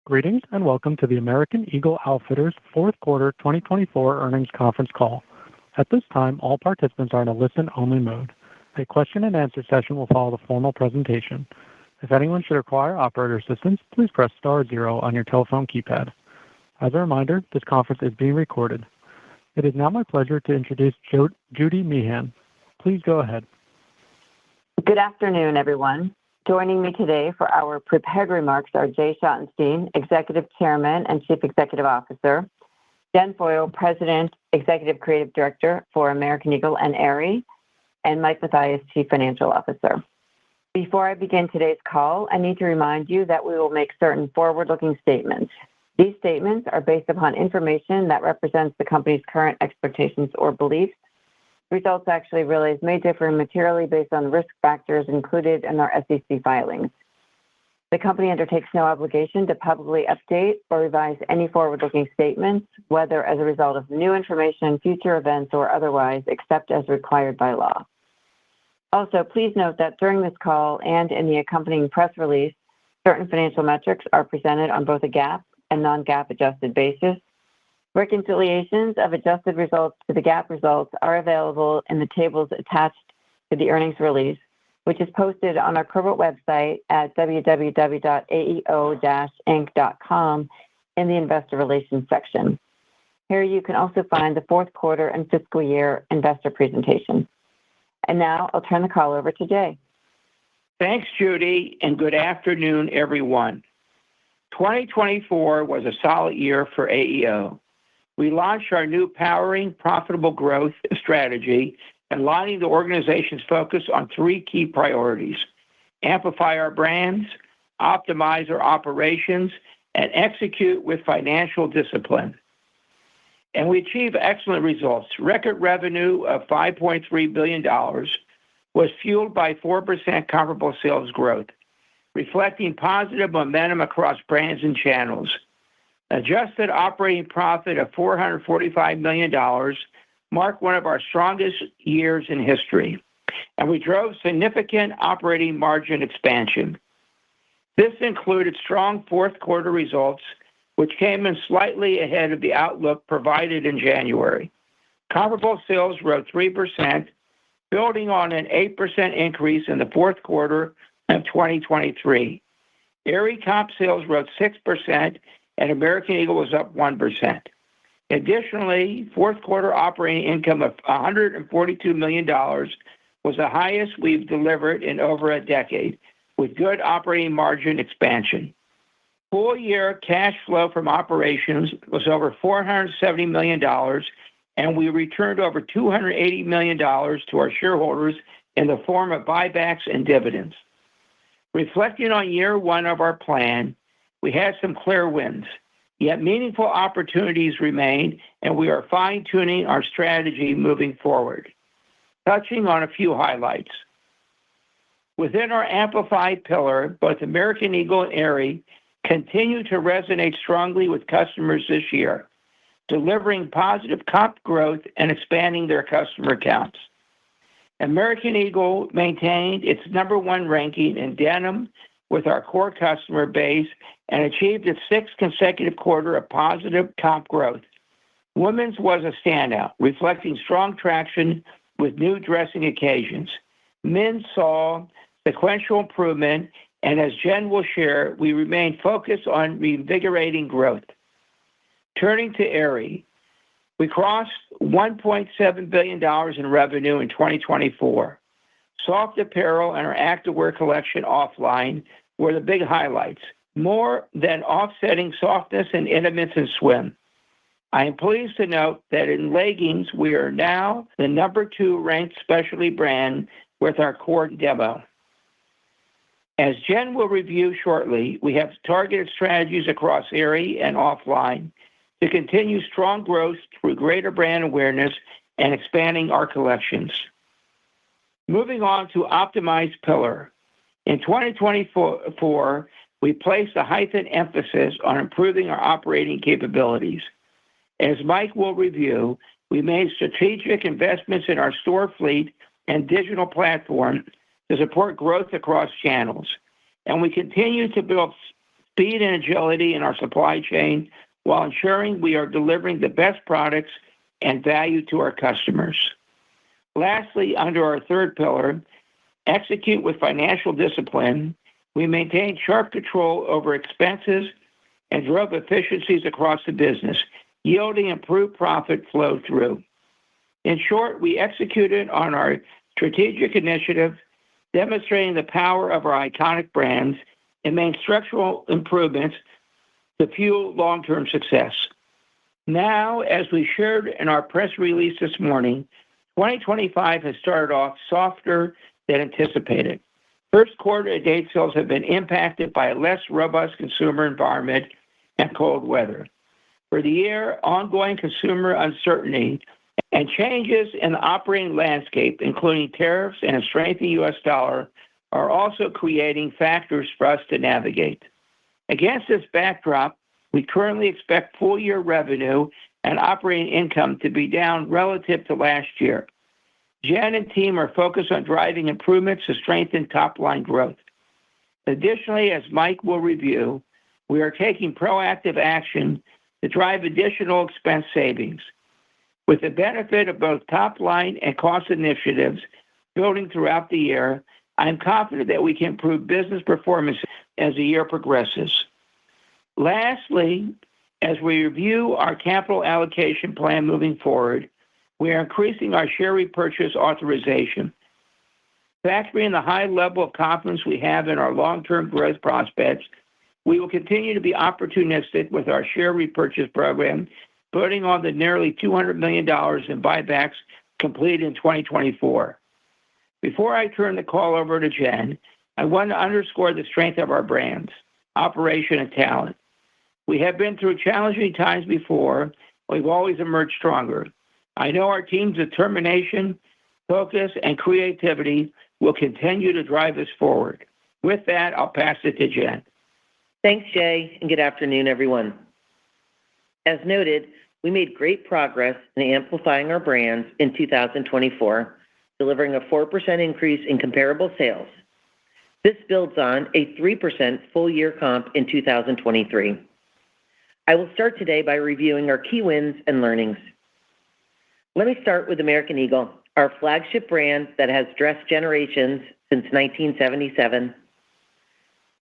Greetings and welcome to the American Eagle Outfitters fourth quarter 2024 earnings conference call. At this time, all participants are in a listen-only mode. A question-and-answer session will follow the formal presentation. If anyone should require operator assistance, please press star zero on your telephone keypad. As a reminder, this conference is being recorded. It is now my pleasure to introduce Judy Meehan. Please go ahead. Good afternoon, everyone. Joining me today for our prepared remarks are Jay Schottenstein, Executive Chairman and Chief Executive Officer, Jen Foyle, President, Executive Creative Director for American Eagle and Aerie, and Mike Mathias, Chief Financial Officer. Before I begin today's call, I need to remind you that we will make certain forward-looking statements. These statements are based upon information that represents the company's current expectations or beliefs. Results actually realized may differ materially based on risk factors included in our SEC filings. The company undertakes no obligation to publicly update or revise any forward-looking statements, whether as a result of new information, future events, or otherwise, except as required by law. Also, please note that during this call and in the accompanying press release, certain financial metrics are presented on both a GAAP and non-GAAP adjusted basis. Reconciliations of adjusted results to the GAAP results are available in the tables attached to the earnings release, which is posted on our corporate website at www.aeo-inc.com in the Investor Relations section. Here you can also find the fourth quarter and fiscal year investor presentation. And now I'll turn the call over to Jay. Thanks, Judy, and good afternoon, everyone. 2024 was a solid year for AEO. We launched our new Powering Profitable Growth strategy, aligning the organization's focus on three key priorities: amplify our brands, optimize our operations, and execute with financial discipline. And we achieved excellent results. Record revenue of $5.3 billion was fueled by 4% comparable sales growth, reflecting positive momentum across brands and channels. Adjusted operating profit of $445 million marked one of our strongest years in history, and we drove significant operating margin expansion. This included strong fourth quarter results, which came in slightly ahead of the outlook provided in January. Comparable sales rose 3%, building on an 8% increase in the fourth quarter of 2023. Aerie comp sales rose 6%, and American Eagle was up 1%. Additionally, fourth quarter operating income of $142 million was the highest we've delivered in over a decade, with good operating margin expansion. Full-year cash flow from operations was over $470 million, and we returned over $280 million to our shareholders in the form of buybacks and dividends. Reflecting on year one of our plan, we had some clear wins, yet meaningful opportunities remain, and we are fine-tuning our strategy moving forward. Touching on a few highlights. Within our Amplified pillar, both American Eagle and Aerie continue to resonate strongly with customers this year, delivering positive comp growth and expanding their customer counts. American Eagle maintained its number one ranking in denim with our core customer base and achieved its sixth consecutive quarter of positive comp growth. Women's was a standout, reflecting strong traction with new dressing occasions. Men's saw sequential improvement, and as Jen will share, we remain focused on reinvigorating growth. Turning to Aerie, we crossed $1.7 billion in revenue in 2024. Soft apparel and our activewear collection OFFLINE were the big highlights, more than offsetting softness in intimates and swim. I am pleased to note that in leggings, we are now the number 2 ranked specialty brand with our core demo. As Jen will review shortly, we have targeted strategies across Aerie and OFFLINE to continue strong growth through greater brand awareness and expanding our collections. Moving on to Optimized pillar. In 2024, we placed a heightened emphasis on improving our operating capabilities. As Mike will review, we made strategic investments in our store fleet and digital platform to support growth across channels, and we continue to build speed and agility in our supply chain while ensuring we are delivering the best products and value to our customers. Lastly, under our third pillar, execute with financial discipline, we maintained sharp control over expenses and drove efficiencies across the business, yielding improved profit flow through. In short, we executed on our strategic initiative, demonstrating the power of our iconic brands and made structural improvements to fuel long-term success. Now, as we shared in our press release this morning, 2025 has started off softer than anticipated. First quarter to date sales have been impacted by a less robust consumer environment and cold weather. For the year, ongoing consumer uncertainty and changes in the operating landscape, including tariffs and a strengthening U.S. dollar, are also creating factors for us to navigate. Against this backdrop, we currently expect full-year revenue and operating income to be down relative to last year. Jen and team are focused on driving improvements to strengthen top-line growth. Additionally, as Mike will review, we are taking proactive action to drive additional expense savings. With the benefit of both top-line and cost initiatives building throughout the year, I am confident that we can improve business performance as the year progresses. Lastly, as we review our capital allocation plan moving forward, we are increasing our share repurchase authorization. Factoring the high level of confidence we have in our long-term growth prospects, we will continue to be opportunistic with our share repurchase program, putting on the nearly $200 million in buybacks completed in 2024. Before I turn the call over to Jen, I want to underscore the strength of our brands, operation, and talent. We have been through challenging times before. We've always emerged stronger. I know our team's determination, focus, and creativity will continue to drive us forward. With that, I'll pass it to Jen. Thanks, Jay, and good afternoon, everyone. As noted, we made great progress in amplifying our brands in 2024, delivering a 4% increase in comparable sales. This builds on a 3% full-year comp in 2023. I will start today by reviewing our key wins and learnings. Let me start with American Eagle, our flagship brand that has dressed generations since 1977.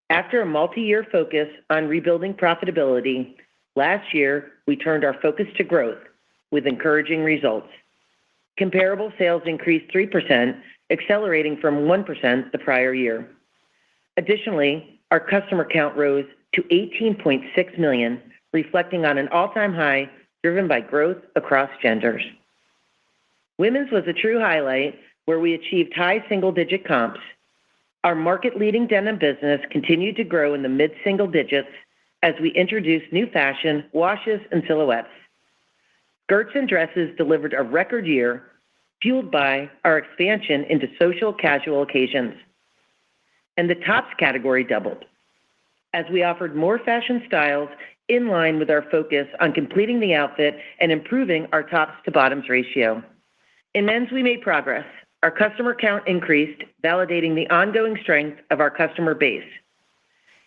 After a multi-year focus on rebuilding profitability, last year we turned our focus to growth with encouraging results. Comparable sales increased 3%, accelerating from 1% the prior year. Additionally, our customer count rose to 18.6 million, reflecting on an all-time high driven by growth across genders. Women's was a true highlight where we achieved high single-digit comps. Our market-leading denim business continued to grow in the mid-single digits as we introduced new fashion, washes, and silhouettes. Skirts and dresses delivered a record year, fueled by our expansion into social casual occasions. And the tops category doubled, as we offered more fashion styles in line with our focus on completing the outfit and improving our tops-to-bottoms ratio. In men's, we made progress. Our customer count increased, validating the ongoing strength of our customer base.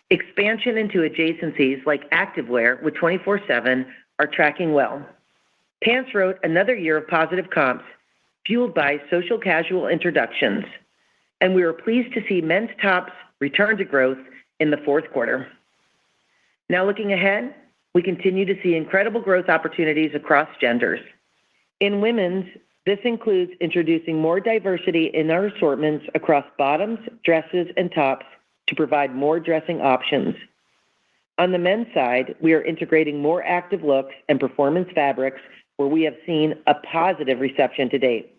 Expansion into adjacencies like activewear with 24/7 are tracking well. Pants wrote another year of positive comps, fueled by social casual introductions, and we were pleased to see men's tops return to growth in the fourth quarter. Now looking ahead, we continue to see incredible growth opportunities across genders. In women's, this includes introducing more diversity in our assortments across bottoms, dresses, and tops to provide more dressing options. On the men's side, we are integrating more active looks and performance fabrics where we have seen a positive reception to date.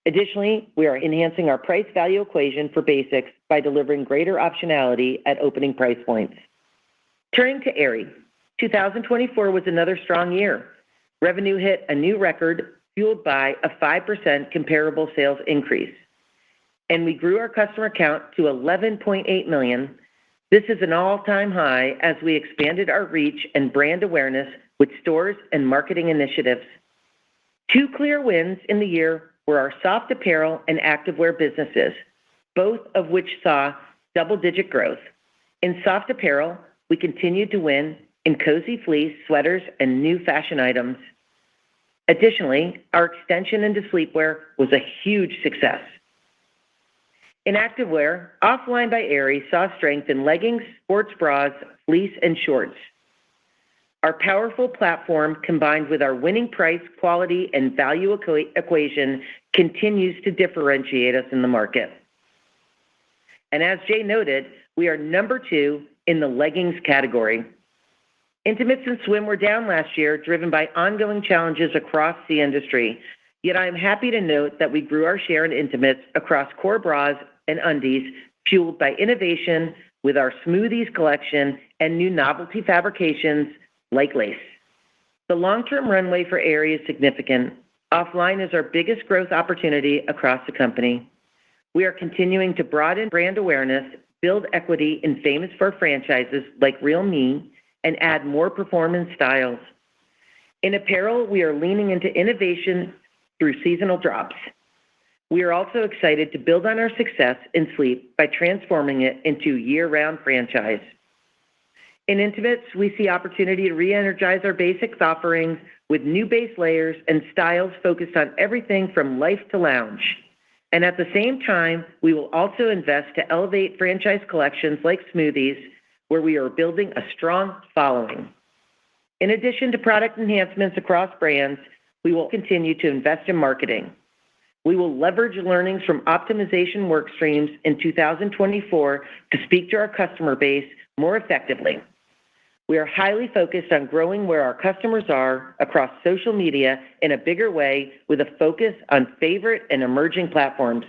Additionally, we are enhancing our price-value equation for basics by delivering greater optionality at opening price points. Turning to Aerie, 2024 was another strong year. Revenue hit a new record, fueled by a 5% comparable sales increase. And we grew our customer count to 11.8 million. This is an all-time high as we expanded our reach and brand awareness with stores and marketing initiatives. Two clear wins in the year were our soft apparel and activewear businesses, both of which saw double-digit growth. In soft apparel, we continued to win in cozy fleece, sweaters, and new fashion items. Additionally, our extension into sleepwear was a huge success. In activewear, Offline by Aerie saw strength in leggings, sports bras, fleece, and shorts. Our powerful platform, combined with our winning price, quality, and value equation, continues to differentiate us in the market. And as Jay noted, we are number 2 in the leggings category. Intimates and swim were down last year, driven by ongoing challenges across the industry. Yet I am happy to note that we grew our share in intimates across core bras and undies, fueled by innovation with our Smoothies collection and new novelty fabrications like lace. The long-term runway for Aerie is significant. Offline is our biggest growth opportunity across the company. We are continuing to broaden brand awareness, build equity in famous for franchises like Real Me, and add more performance styles. In apparel, we are leaning into innovation through seasonal drops. We are also excited to build on our success in sleep by transforming it into a year-round franchise. In intimates, we see opportunity to re-energize our basics offerings with new base layers and styles focused on everything from life to lounge. And at the same time, we will also invest to elevate franchise collections like Smoothies, where we are building a strong following. In addition to product enhancements across brands, we will continue to invest in marketing. We will leverage learnings from optimization work streams in 2024 to speak to our customer base more effectively. We are highly focused on growing where our customers are across social media in a bigger way with a focus on favorite and emerging platforms.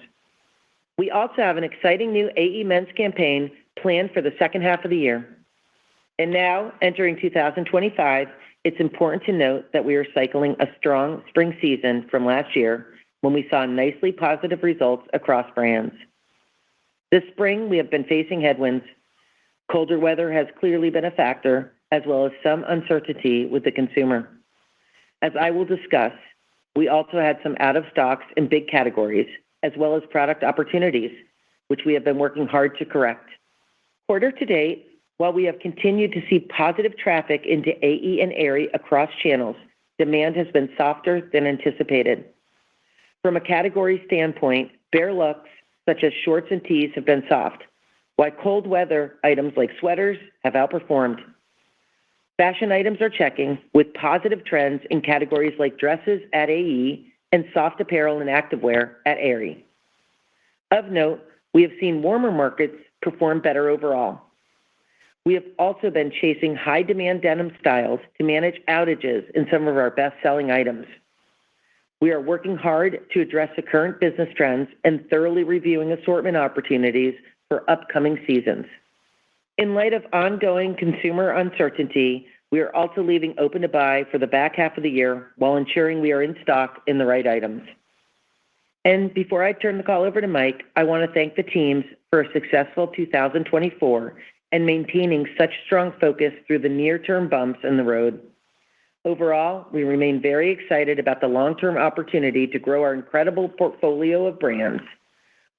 We also have an exciting new AE men's campaign planned for the second half of the year. And now, entering 2025, it's important to note that we are cycling a strong spring season from last year when we saw nicely positive results across brands. This spring, we have been facing headwinds. Colder weather has clearly been a factor, as well as some uncertainty with the consumer. As I will discuss, we also had some out-of-stocks in big categories, as well as product opportunities, which we have been working hard to correct. Quarter to date, while we have continued to see positive traffic into AE and Aerie across channels, demand has been softer than anticipated. From a category standpoint, bare looks, such as shorts and tees, have been soft, while cold weather items like sweaters have outperformed. Fashion items are checking, with positive trends in categories like dresses at AE and soft apparel and activewear at Aerie. Of note, we have seen warmer markets perform better overall. We have also been chasing high-demand denim styles to manage outages in some of our best-selling items. We are working hard to address the current business trends and thoroughly reviewing assortment opportunities for upcoming seasons. In light of ongoing consumer uncertainty, we are also leaving open to buy for the back half of the year while ensuring we are in stock in the right items. And before I turn the call over to Mike, I want to thank the teams for a successful 2024 and maintaining such strong focus through the near-term bumps in the road. Overall, we remain very excited about the long-term opportunity to grow our incredible portfolio of brands.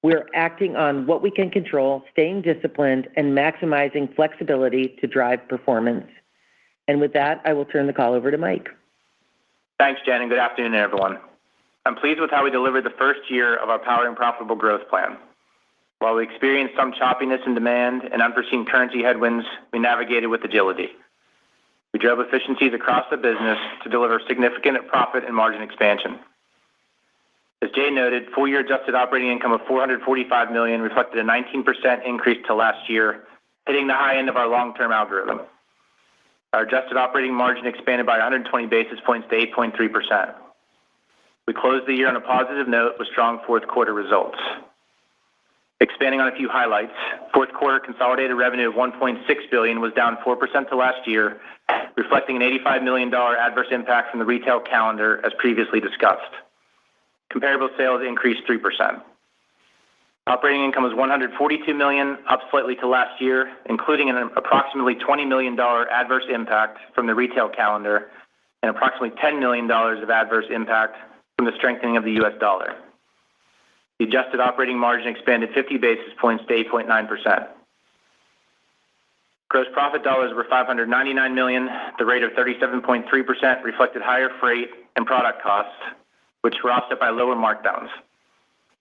We are acting on what we can control, staying disciplined, and maximizing flexibility to drive performance. And with that, I will turn the call over to Mike. Thanks, Jen, and good afternoon, everyone. I'm pleased with how we delivered the first year of our Powering Profitable Growth plan. While we experienced some choppiness in demand and unforeseen currency headwinds, we navigated with agility. We drove efficiencies across the business to deliver significant profit and margin expansion. As Jay noted, full-year adjusted operating income of $445 million reflected a 19% increase to last year, hitting the high end of our long-term algorithm. Our adjusted operating margin expanded by 120 basis points to 8.3%. We closed the year on a positive note with strong fourth quarter results. Expanding on a few highlights, fourth quarter consolidated revenue of $1.6 billion was down 4% to last year, reflecting an $85 million adverse impact from the retail calendar, as previously discussed. Comparable sales increased 3%. Operating income was $142 million, up slightly to last year, including an approximately $20 million adverse impact from the retail calendar and approximately $10 million of adverse impact from the strengthening of the U.S. dollar. The adjusted operating margin expanded 50 basis points to 8.9%. Gross profit dollars were $599 million. The rate of 37.3% reflected higher freight and product costs, which were offset by lower markdowns.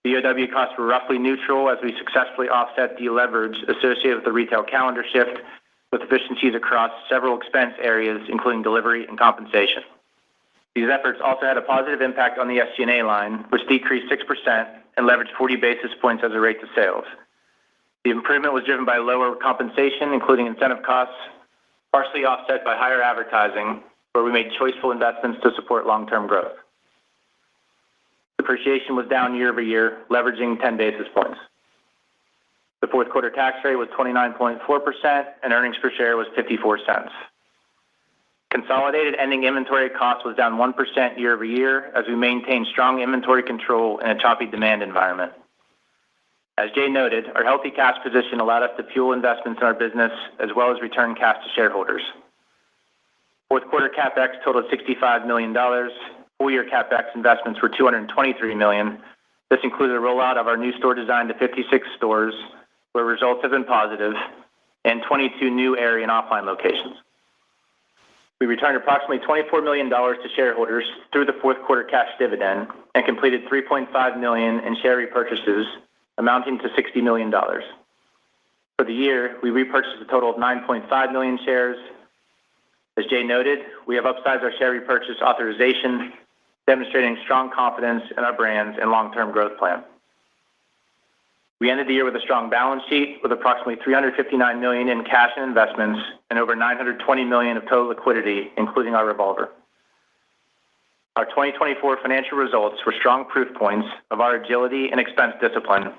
BOW costs were roughly neutral as we successfully offset deleverage associated with the retail calendar shift with efficiencies across several expense areas, including delivery and compensation. These efforts also had a positive impact on the SG&A line, which decreased 6% and leveraged 40 basis points as a rate to sales. The improvement was driven by lower compensation, including incentive costs, partially offset by higher advertising, where we made choiceful investments to support long-term growth. Depreciation was down year over year, leveraging 10 basis points. The fourth quarter tax rate was 29.4%, and earnings per share was 54 cents. Consolidated ending inventory cost was down 1% year over year as we maintained strong inventory control in a choppy demand environment. As Jay noted, our healthy cash position allowed us to fuel investments in our business as well as return cash to shareholders. Fourth quarter CapEx totaled $65 million. Full-year CapEx investments were $223 million. This included a rollout of our new store design to 56 stores, where results have been positive, and 22 new area and offline locations. We returned approximately $24 million to shareholders through the fourth quarter cash dividend and completed $3.5 million in share repurchases, amounting to $60 million. For the year, we repurchased a total of 9.5 million shares. As Jay noted, we have upsized our share repurchase authorization, demonstrating strong confidence in our brands and long-term growth plan. We ended the year with a strong balance sheet with approximately $359 million in cash and investments and over $920 million of total liquidity, including our revolver. Our 2024 financial results were strong proof points of our agility and expense discipline,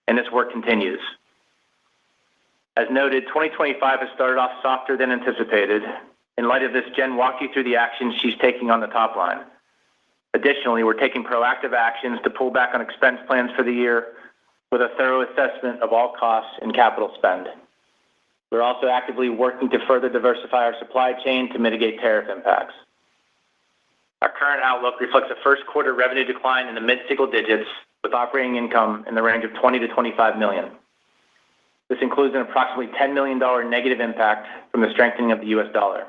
and this work continues. As noted, 2025 has started off softer than anticipated. In light of this, Jen walked you through the actions she's taking on the top line. Additionally, we're taking proactive actions to pull back on expense plans for the year with a thorough assessment of all costs and capital spend. We're also actively working to further diversify our supply chain to mitigate tariff impacts. Our current outlook reflects a first quarter revenue decline in the mid-single digits with operating income in the range of $20 to $25 million. This includes an approximately $10 million negative impact from the strengthening of the U.S. dollar.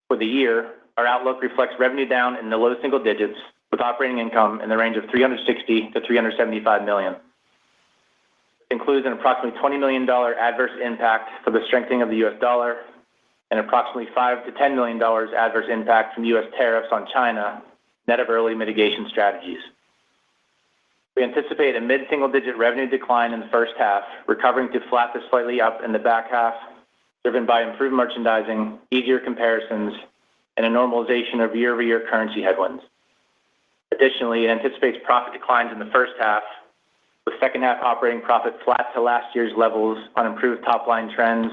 For the year, our outlook reflects revenue down in the low single digits with operating income in the range of $360 to $375 million. It includes an approximately $20 million adverse impact for the strengthening of the U.S. dollar and approximately $5 to $10 million adverse impact from U.S. tariffs on China, net of early mitigation strategies. We anticipate a mid-single-digit revenue decline in the first half, recovering to flat to slightly up in the back half, driven by improved merchandising, easier comparisons, and a normalization of year-over-year currency headwinds. Additionally, it anticipates profit declines in the first half, with second-half operating profit flat to last year's levels on improved top-line trends,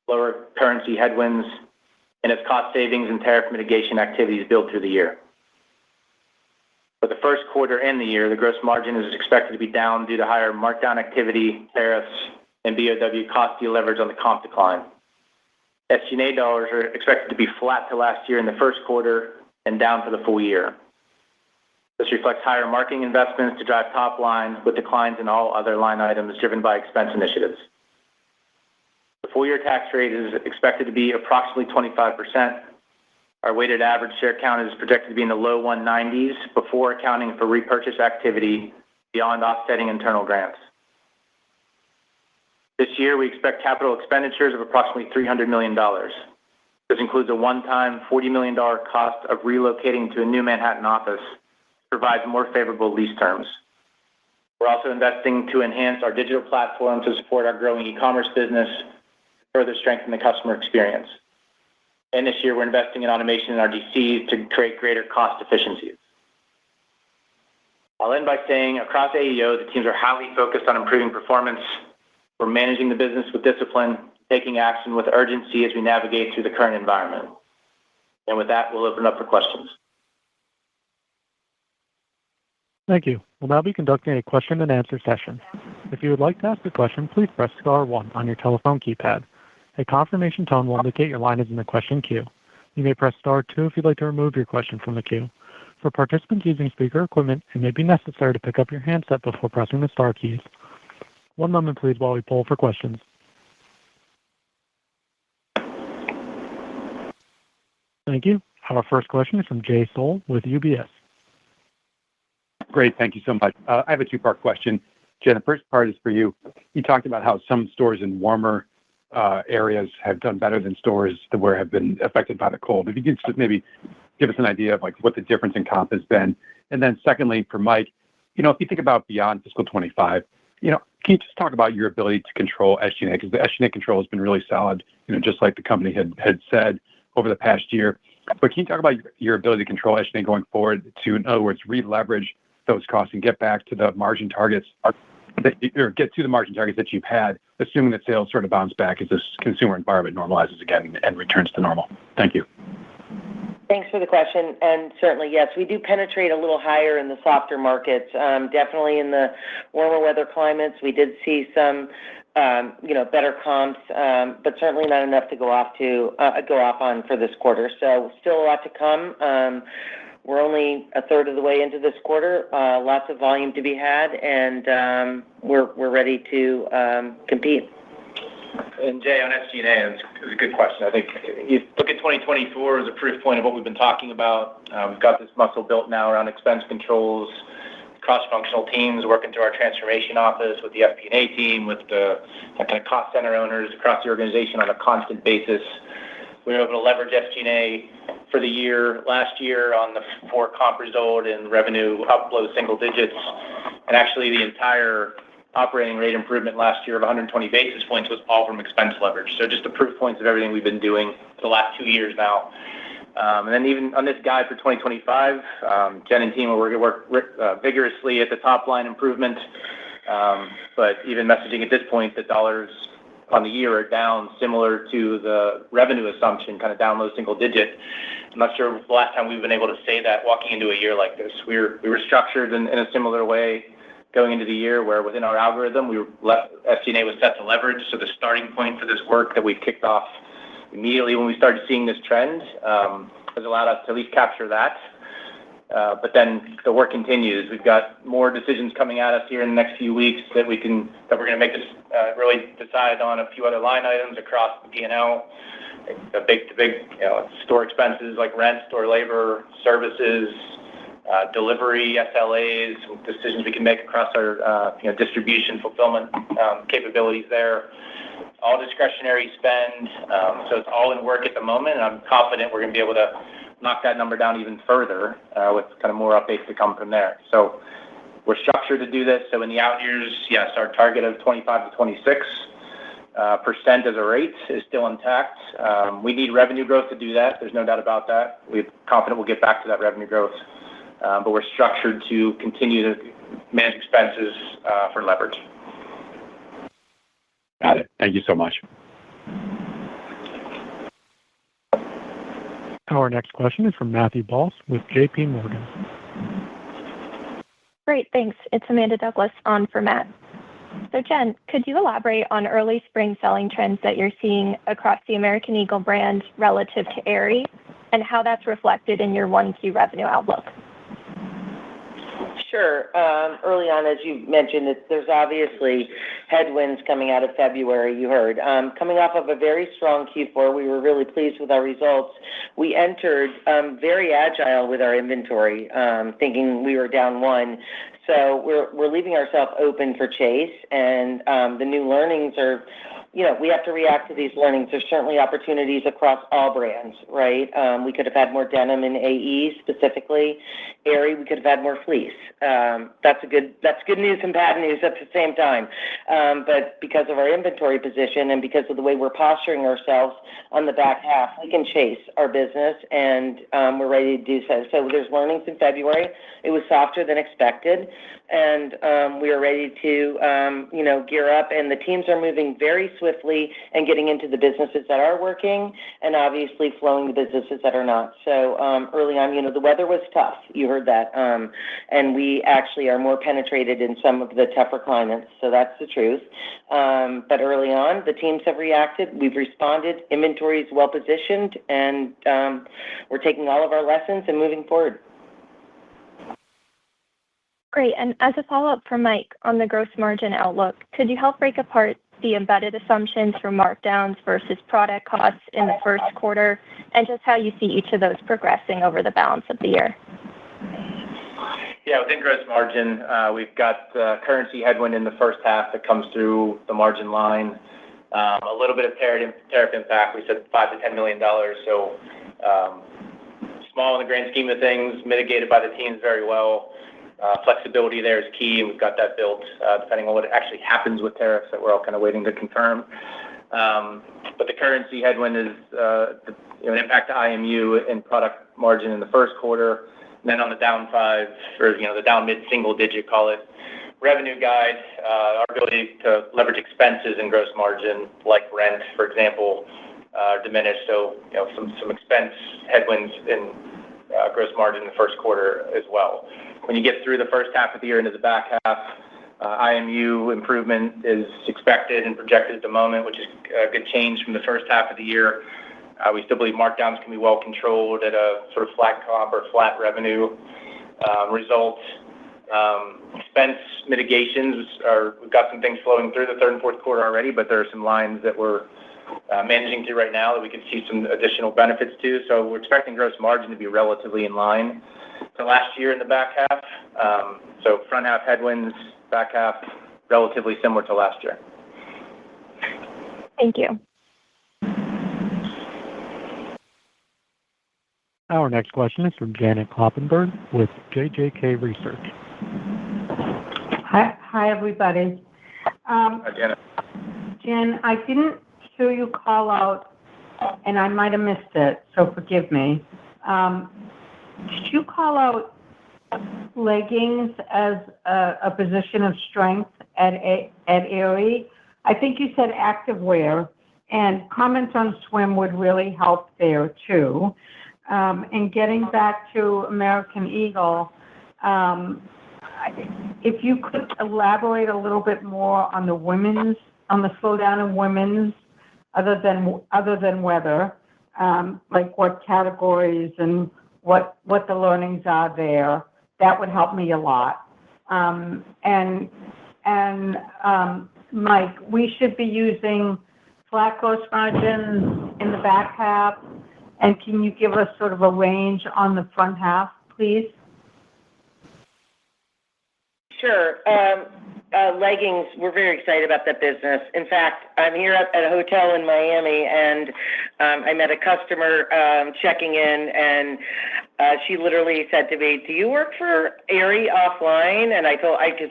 lower currency headwinds, and its cost savings and tariff mitigation activities build through the year. For the first quarter and the year, the gross margin is expected to be down due to higher markdown activity, tariffs, and BOW cost deleverage on the comp decline. SG&A dollars are expected to be flat to last year in the first quarter and down for the full year. This reflects higher marketing investments to drive top line with declines in all other line items driven by expense initiatives. The full-year tax rate is expected to be approximately 25%. Our weighted average share count is projected to be in the low 190s before accounting for repurchase activity beyond offsetting internal grants. This year, we expect capital expenditures of approximately $300 million. This includes a one-time $40 million cost of relocating to a new Manhattan office to provide more favorable lease terms. We're also investing to enhance our digital platform to support our growing e-commerce business, further strengthen the customer experience. And this year, we're investing in automation in our DCs to create greater cost efficiencies. I'll end by saying across AEO, the teams are highly focused on improving performance. We're managing the business with discipline, taking action with urgency as we navigate through the current environment. And with that, we'll open up for questions. Thank you. We'll now be conducting a question and answer session. If you would like to ask a question, please press star 1 on your telephone keypad. A confirmation tone will indicate your line is in the question queue. You may press star 2 if you'd like to remove your question from the queue. For participants using speaker equipment, it may be necessary to pick up your handset before pressing the star keys. One moment, please, while we poll for questions. Thank you. Our first question is from Jay Sole with UBS. Great. Thank you so much. I have a two-part question. Jen, the first part is for you. You talked about how some stores in warmer areas have done better than stores that have been affected by the cold. If you could just maybe give us an idea of what the difference in comp has been. And then secondly, for Mike, if you think about beyond fiscal 25, can you just talk about your ability to control SG&A? Because the SG&A control has been really solid, just like the company had said over the past year. But can you talk about your ability to control SG&A going forward to, in other words, re-leverage those costs and get back to the margin targets or get to the margin targets that you've had, assuming that sales sort of bounce back as this consumer environment normalizes again and returns to normal? Thank you. Thanks for the question. And certainly, yes, we do penetrate a little higher in the softer markets. Definitely in the warmer weather climates, we did see some, better comps, but certainly not enough to go off on for this quarter. So still a lot to come. We're only a third of the way into this quarter. Lots of volume to be had, and we're ready to compete. And Jay, on SG&A, it's a good question. I think you look at 2024 as a proof point of what we've been talking about. We've got this muscle built now around expense controls, cross-functional teams working through our transformation office with the FP&A team, with the kind of cost center owners across the organization on a constant basis. We were able to leverage SG&A for the year last year on the 4 comp result and revenue up low single digits. And actually the entire operating rate improvement last year of 120 basis points was all from expense leverage. So just the proof points of everything we've been doing for the last 2 years now. And then even on this guide for 2025, Jen and team will work vigorously at the top line improvement. But even messaging at this point, the dollars on the year are down similar to the revenue assumption, kind of down low single digit. I'm not sure the last time we've been able to say that walking into a year like this. We were structured in a similar way going into the year where within our algorithm, SG&A was set to leverage. So the starting point for this work that we kicked off immediately when we started seeing this trend has allowed us to at least capture that. But then the work continues. We've got more decisions coming at us here in the next few weeks that we're going to make us really decide on a few other line items across the P&L. The big store expenses like rent, store labor, services, delivery, SLAs, decisions we can make across our distribution fulfillment capabilities there. All discretionary spend. So it's all in work at the moment, and I'm confident we're going to be able to knock that number down even further with kind of more updates to come from there. So we're structured to do this. So in the out years, yes, our target of 25 to 26% as a rate is still intact. We need revenue growth to do that. There's no doubt about that. We're confident we'll get back to that revenue growth. But we're structured to continue to manage expenses for leverage. Got it. Thank you so much. Our next question is from Matthew Boss with JP Morgan. Great, thanks. It's Amanda Douglas on for Matt. So Jen, could you elaborate on early spring selling trends that you're seeing across the American Eagle brand relative to Aerie and how that's reflected in your 1Q revenue outlook? Sure. Early on, as you mentioned, there's obviously headwinds coming out of February, you heard. Coming off of a very strong Q4, we were really pleased with our results. We entered very agile with our inventory, thinking we were down 1. So we're leaving ourselves open for chase, and the new learnings are, we have to react to these learnings. There's certainly opportunities across all brands, right? We could have had more denim in AE specifically. Aerie, we could have had more fleece. That's good news and bad news at the same time. But because of our inventory position and because of the way we're posturing ourselves on the back half, we can chase our business, and we're ready to do so. So there's learnings in February. It was softer than expected, and we are ready to, gear up. And the teams are moving very swiftly and getting into the businesses that are working and obviously flowing the businesses that are not. So early on, the weather was tough. You heard that. And we actually are more penetrated in some of the tougher climates. So that's the truth. But early on, the teams have reacted. We've responded. Inventory is well positioned, and we're taking all of our lessons and moving forward. Great. And as a follow-up from Mike on the gross margin outlook, could you help break apart the embedded assumptions for markdowns versus product costs in the first quarter, and just how you see each of those progressing over the balance of the year. Yeah, within gross margin, we've got currency headwind in the first half that comes through the margin line. A little bit of tariff impact. We said $5 to $10 million. So small in the grand scheme of things, mitigated by the teams very well. Flexibility there is key, and we've got that built depending on what actually happens with tariffs that we're all kind of waiting to confirm. But the currency headwind is an impact to IMU and product margin in the first quarter. And then on the down 5, or the down mid-single digit, call it, revenue guide, our ability to leverage expenses in gross margin, like rent, for example, are diminished. So some expense headwinds in gross margin in the first quarter as well. When you get through the first half of the year into the back half, IMU improvement is expected and projected at the moment, which is a good change from the first half of the year. We still believe markdowns can be well controlled at a sort of flat comp or flat revenue result. Expense mitigations we've got some things flowing through the third and fourth quarter already, but there are some lines that we're managing through right now that we could see some additional benefits to. So we're expecting gross margin to be relatively in line to last year in the back half. So front half headwinds, back half relatively similar to last year. Thank you. Our next question is from Janet Kloppenburg with JJK Research. Hi, everybody. Hi, Janet. Jen, I didn't hear you call out, and I might have missed it, so forgive me. Did you call out leggings as a position of strength at Aerie? I think you said activewear, and comments on swim would really help there, too. And getting back to American Eagle, if you could elaborate a little bit more on the slowdown in women's, other than weather, like what categories and what the learnings are there, that would help me a lot. And Mike, we should be using flat gross margins in the back half. And can you give us sort of a range on the front half, please? Sure. Leggings, we're very excited about that business. In fact, I'm here at a hotel in Miami, and I met a customer checking in, and she literally said to me, "Do you work for Aerie offline?" And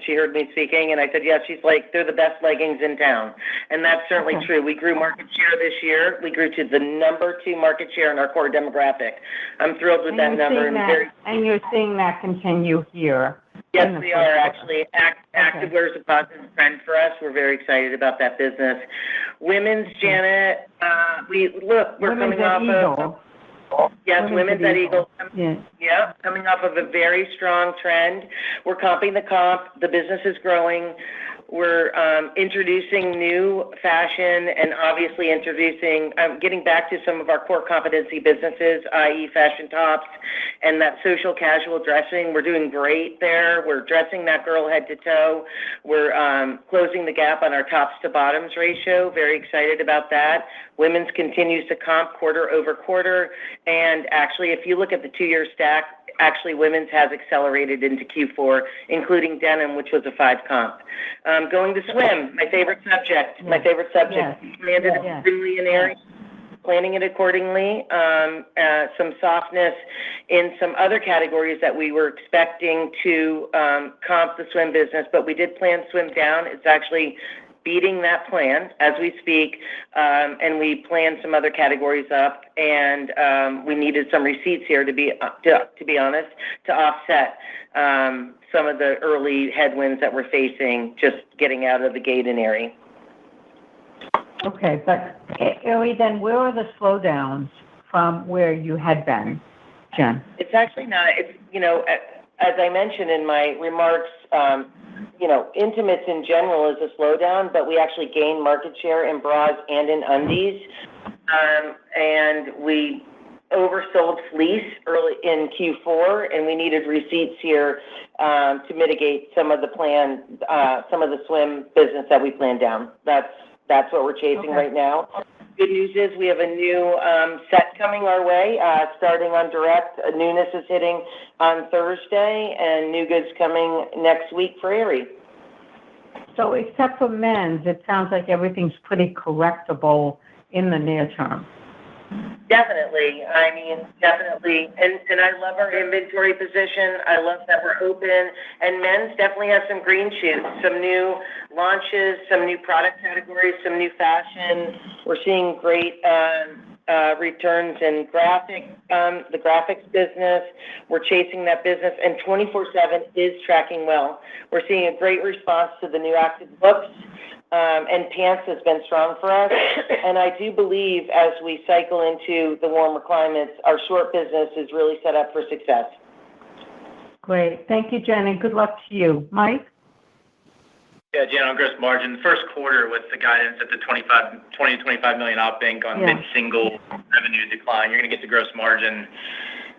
she heard me speaking, and I said, "Yes." She's like, "They're the best leggings in town." And that's certainly true. We grew market share this year. We grew to the number 2 market share in our core demographic. I'm thrilled with that number. And you're seeing that continue here. Yes, we are actually. Activewear is a positive trend for us. We're very excited about that business. Women's, Janet, we're coming off of. Yes, women's at Eagle. Yeah, coming off of a very strong trend. We're comping the comp. The business is growing. We're introducing new fashion and obviously getting back to some of our core competency businesses, i.e. fashion tops and that social casual dressing. We're doing great there. We're dressing that girl head to toe. We're closing the gap on our tops to bottoms ratio. Very excited about that. Women's continues to comp quarter over quarter. And actually, if you look at the 2-year stack, actually women's has accelerated into Q4, including denim, which was a 5 comp. Going to swim, my favorite subject. Yes. Landed extremely in Aerie. Planning it accordingly. Some softness in some other categories that we were expecting to comp the swim business, but we did plan swim down. It's actually beating that plan as we speak, and we planned some other categories up, and we needed some receipts here to be honest, to offset some of the early headwinds that we're facing just getting out of the gate in Aerie. Okay, but Aerie, then where are the slowdowns from where you had been, Jen? It's actually not. It's as I mentioned in my remarks, intimates in general is a slowdown, but we actually gained market share in bras and in undies, and we oversold fleece early in Q4, and we needed receipts here to mitigate some of the swim business that we planned down. That's That's what we're chasing right now. Good news is we have a new set coming our way, starting on direct. Newness is hitting on Thursday, and new goods coming next week for Aerie. So except for men's, it sounds like everything's pretty correctable in the near term. Definitely. Definitely. And I love our inventory position. I love that we're open. And men's definitely has some green shoots, some new launches, some new product categories, some new fashion. We're seeing great returns in the graphics business. We're chasing that business, and 24/7 is tracking well. We're seeing a great response to the new active looks. And pants has been strong for us. And I do believe as we cycle into the warmer climates, our short business is really set up for success. Great. Thank you, Jen, and good luck to you. Mike? Yeah, Jen, on gross margin, the first quarter with the guidance at the 20 to 25 million op inc on mid-single revenue decline, you're going to get the gross margin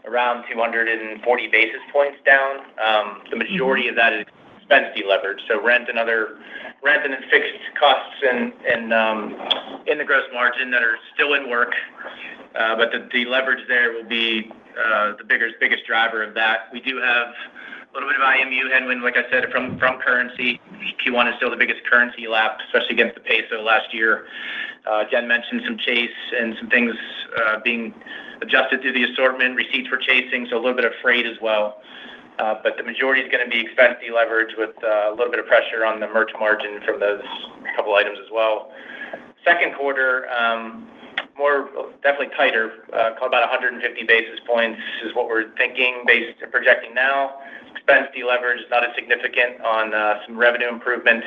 around 240 basis points down. The majority of that is expense deleverage. So rent and fixed costs in the gross margin that are still in work, but the deleverage there will be the biggest driver of that. We do have a little bit of IMU headwind, like I said, from currency. Q1 is still the biggest currency lap, especially against the peso last year. Jen mentioned some chase and some things being adjusted through the assortment. Receipts for chasing, so a little bit of freight as well. But the majority is going to be expense deleverage with a little bit of pressure on the merch margin from those couple items as well. Second quarter, definitely tighter, call about 150 basis points is what we're thinking, projecting now. Expense deleverage is not as significant on some revenue improvement.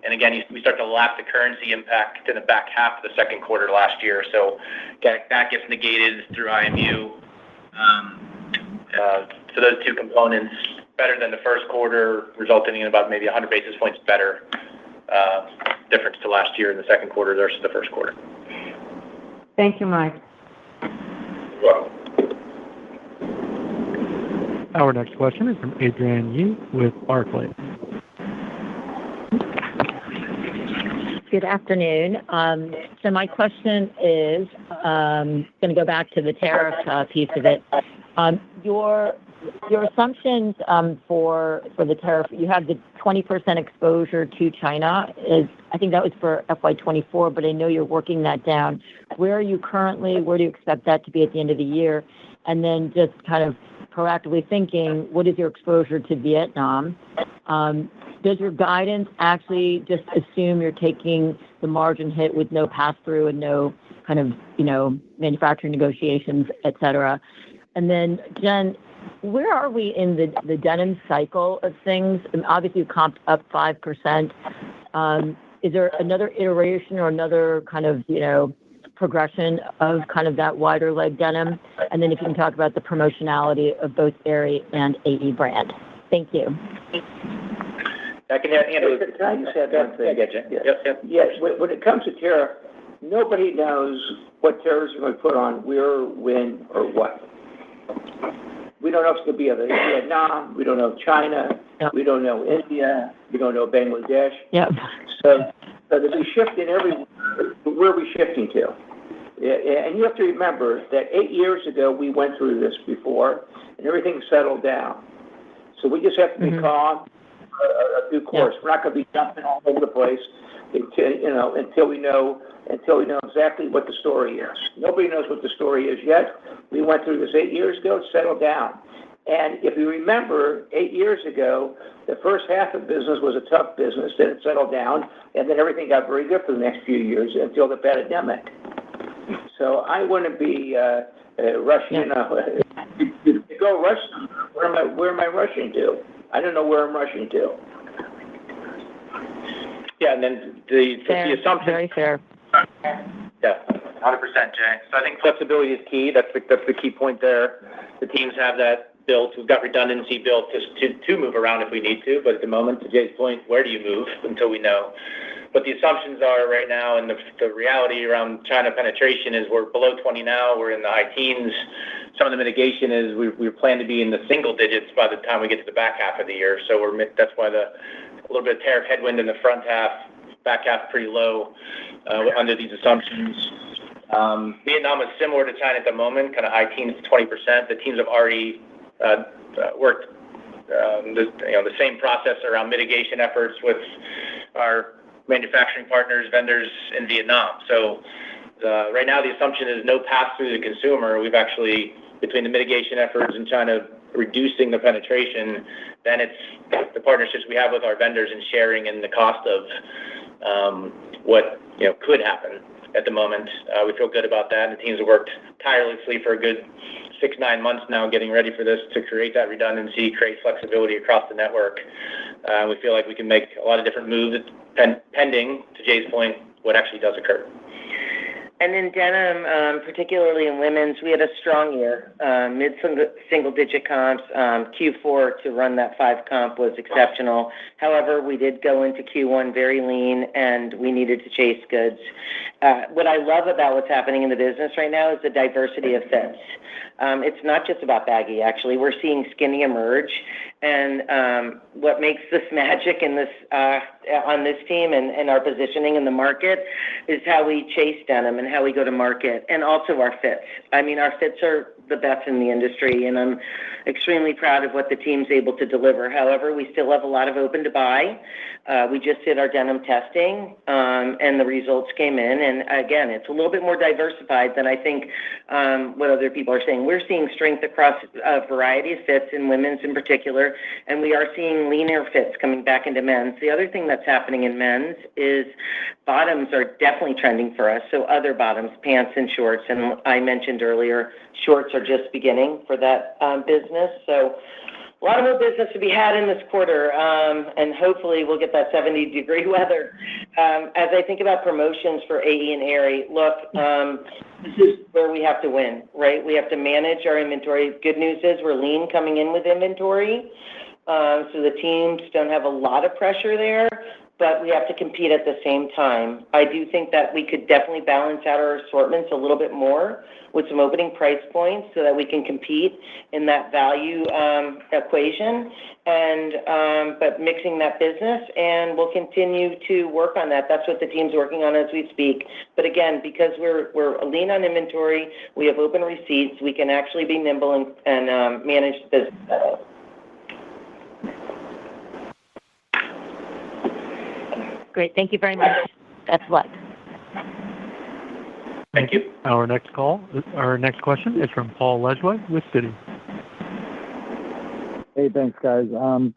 And again, we start to lap the currency impact in the back half of the second quarter last year. So that gets negated through IMU. So those two components, better than the first quarter, resulting in about maybe 100 basis points better difference to last year in the second quarter versus the first quarter. Thank you, Mike. You're welcome. Our next question is from Adrienne Yih with Barclays. Good afternoon. So my question is going to go back to the tariff piece of it. Your assumptions for the tariff, you have the 20% exposure to China. I think that was for FY24, but I know you're working that down. Where are you currently? Where do you expect that to be at the end of the year? And then just kind of proactively thinking, what is your exposure to Vietnam? Does your guidance actually just assume you're taking the margin hit with no pass-through and no kind of, manufacturing negotiations, et cetera? And then, Jen, where are we in the denim cycle of things? And obviously, you comped up 5%. Is there another iteration or another kind of, progression of kind of that wider leg denim? And then if you can talk about the promotionality of both Aerie and AE brand. Thank you. I can handle it. Can I just add one thing? Yes. When it comes to tariff, nobody knows what tariffs are going to put on where, when, or what. We don't know if it's going to be Vietnam. We don't know China. Yep. We don't know India. We don't know Bangladesh. Yep. So there'll be shifting everywhere. Where are we shifting to? And you have to remember that 8 years ago, we went through this before, and everything settled down. So we just have to be calm, a due course. Yep. We're not going to be jumping all over the place until we know exactly what the story is. Nobody knows what the story is yet. We went through this 8 years ago. It settled down. And if you remember, 8 years ago, the first half of business was a tough business. Then it settled down, and then everything got very good for the next few years until the pandemic. So I wouldn't be rushing. To go rush. Where am I rushing to? I don't know where I'm rushing to. Yeah, and then the assumption. Very fair. Yeah, 100%, Jay. So I think flexibility is key. That's the key point there. The teams have that built. We've got redundancy built to move around if we need to. But at the moment, to Jay's point, where do you move until we know? But the assumptions are right now, and the reality around China penetration is we're below 20 now. We're in the high teens. Some of the mitigation is we plan to be in the single digits by the time we get to the back half of the year. So that's why a little bit of tariff headwind in the front half, back half pretty low under these assumptions. Vietnam is similar to China at the moment, kind of high teens to 20%. The teams have already worked the same process around mitigation efforts with our manufacturing partners, vendors in Vietnam. So right now the assumption is no pass through the consumer. We've actually, between the mitigation efforts in China reducing the penetration, then it's the partnerships we have with our vendors and sharing in the cost of what could happen at the moment. We feel good about that, and the teams have worked tirelessly for a good 6-9 months now getting ready for this to create that redundancy, create flexibility across the network. We feel like we can make a lot of different moves pending, to Jay's point, what actually does occur. And in denim, particularly in women's, we had a strong year, mid-single-digit comps. Q4 to run that 5 comp was exceptional. However, we did go into Q1 very lean, and we needed to chase goods. What I love about what's happening in the business right now is the diversity of fits. It's not just about baggy, actually. We're seeing skinny emerge. And what makes this magic in this on this team and our positioning in the market is how we chase denim and how we go to market, and also our fits. I mean, our fits are the best in the industry, and I'm extremely proud of what the team's able to deliver. However, we still have a lot of open to buy. We just did our denim testing, and the results came in. And again, it's a little bit more diversified than I think what other people are saying. We're seeing strength across a variety of fits in women's in particular, and we are seeing leaner fits coming back into men's. The other thing that's happening in men's is bottoms are definitely trending for us. So other bottoms, pants and shorts, and I mentioned earlier, shorts are just beginning for that business. So a lot of more business to be had in this quarter, and hopefully we'll get that 70-degree weather. As I think about promotions for AE and Aerie, look, this is where we have to win, right? We have to manage our inventory. Good news is we're lean coming in with inventory, so the teams don't have a lot of pressure there, but we have to compete at the same time. I do think that we could definitely balance out our assortments a little bit more with some opening price points so that we can compete in that value equation, and but mixing that business, and we'll continue to work on that. That's what the team's working on as we speak. But again, because we're lean on inventory, we have open receipts, we can actually be nimble and manage the business. Great. Thank you very much. That's what. Thank you. Our next question is from Paul Lejuez with Citi. Hey, thanks, guys.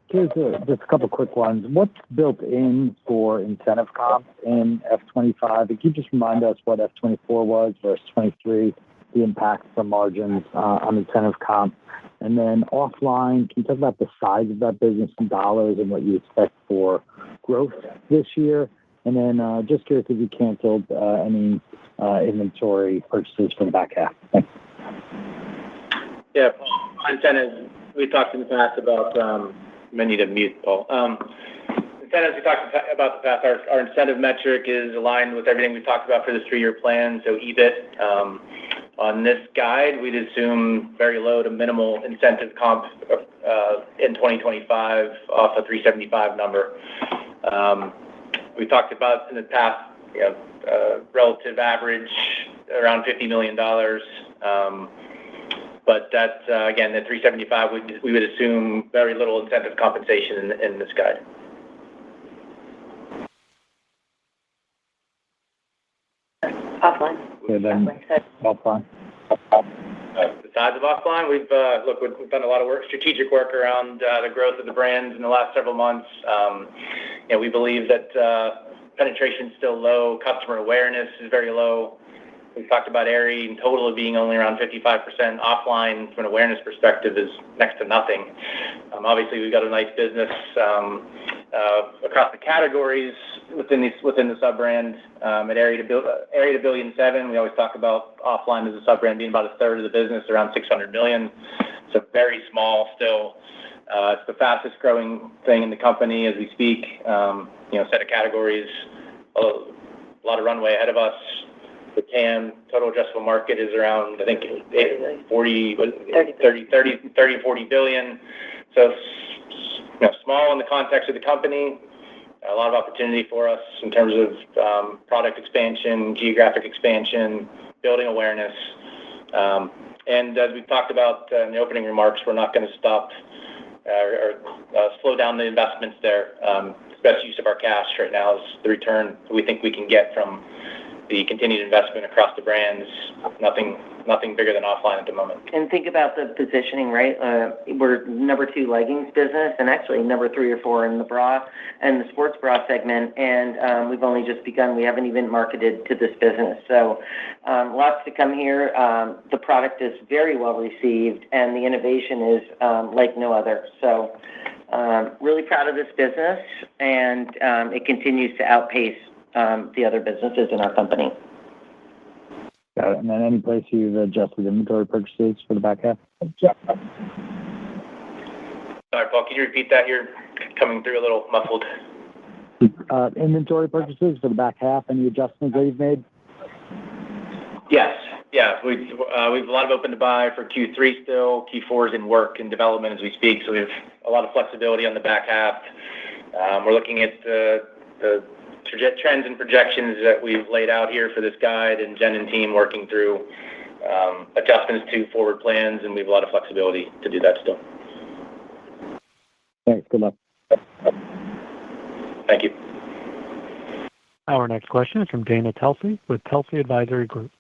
Here's just a couple quick ones. What's built in for incentive comp in F25? Can you just remind us what F24 was versus 23, the impact from margins on incentive comp? And then offline, can you talk about the size of that business in dollars and what you expect for growth this year? And then just curious if you canceled any inventory purchases for the back half. Thanks. Yeah, Paul, incentives, we talked in the past about, I need to mute, Paul. Incentives, we talked about the past. Our incentive metric is aligned with everything we talked about for this 3-year plan, so EBIT. On this guide, we'd assume very low to minimal incentive comp in 2025 off a 375 number. We talked about in the past, relative average around $50 million. But that's, again, the 375, we would assume very little incentive compensation in this guide. Offline. Yeah, then offline. The size of offline, we've done a lot of strategic work around the growth of the brands in the last several months. We believe that penetration is still low, customer awareness is very low. We've talked about Aerie in total being only around 55%. Offline, from an awareness perspective, is next to nothing. Obviously, we've got a nice business across the categories within the sub-brand. At Aerie to $1.7 billion, we always talk about offline as a sub-brand being about a third of the business, around $600 million. So very small still. It's the fastest growing thing in the company as we speak. Set of categories, a lot of runway ahead of us. The TAM, total addressable market, is around, I think, 40 billion. So small in the context of the company, a lot of opportunity for us in terms of product expansion, geographic expansion, building awareness. And as we talked about in the opening remarks, we're not going to stop or slow down the investments there. The best use of our cash right now is the return we think we can get from the continued investment across the brands. Nothing bigger than offline at the moment. And think about the positioning, right? We're number 2 leggings business, and actually number 3 or 4 in the bra and the sports bra segment. And we've only just begun. We haven't even marketed to this business. So lots to come here. The product is very well received, and the innovation is like no other. So really proud of this business, and it continues to outpace the other businesses in our company. Got it. And then any place you've adjusted inventory purchases for the back half? Sorry, Paul, can you repeat that? You're coming through a little muffled. Inventory purchases for the back half, any adjustments that you've made? Yes. Yeah, we've a lot of open to buy for Q3 still. Q4 is in work and development as we speak, so we have a lot of flexibility on the back half. We're looking at the trends and projections that we've laid out here for this guide, and Jen and team working through adjustments to forward plans, and we have a lot of flexibility to do that still. Thanks. Good luck. Thank you. Our next question is from Dana Telsey with Telsey Advisory Group.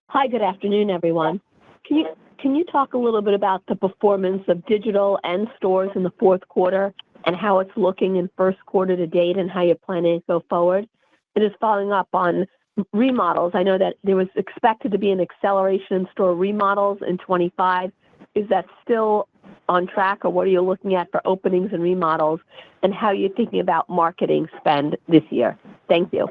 Hi, good afternoon, everyone. Can you talk a little bit about the performance of digital and stores in the fourth quarter and how it's looking in first quarter to date and how you're planning to go forward? It is following up on remodels. I know that there was expected to be an acceleration in store remodels in 25. Is that still on track, or what are you looking at for openings and remodels, and how you're thinking about marketing spend this year? Thank you.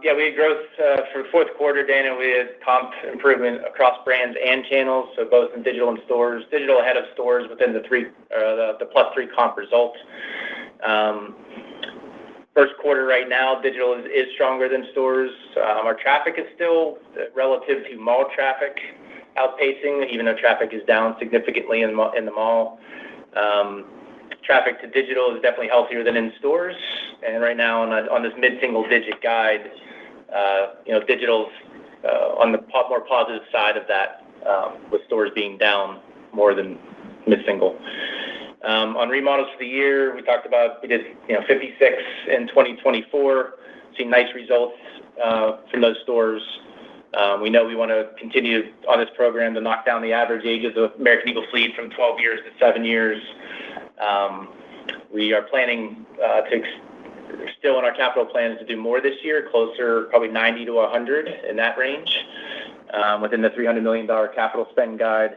Yeah, we had growth for the fourth quarter, Dana. We had comp improvement across brands and channels, so both in digital and stores. Digital ahead of stores within the +3 comp results. First quarter right now, digital is stronger than stores. Our traffic is still relative to mall traffic outpacing, even though traffic is down significantly in the mall. Traffic to digital is definitely healthier than in stores, and right now on this mid-single-digit guide, digital's on the more positive side of that, with stores being down more than mid-single. On remodels for the year, we talked about we did 56 in 2024, seeing nice results from those stores. We know we want to continue on this program to knock down the average age of the American Eagle fleet from 12 years to 7 years. We are planning still in our capital plans to do more this year, closer probably 90 to 100 in that range, within the $300 million capital spend guide.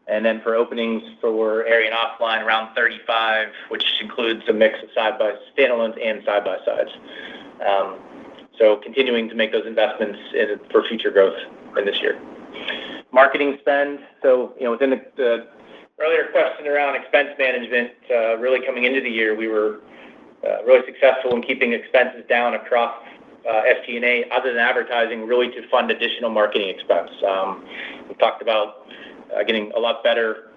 And then for openings for area and offline, around 35, which includes a mix of standalones and side-by-sides. So continuing to make those investments for future growth in this year. Marketing spend, so within the earlier question around expense management, really coming into the year, we were really successful in keeping expenses down across SG&A, other than advertising, really to fund additional marketing expense. We've talked about getting a lot better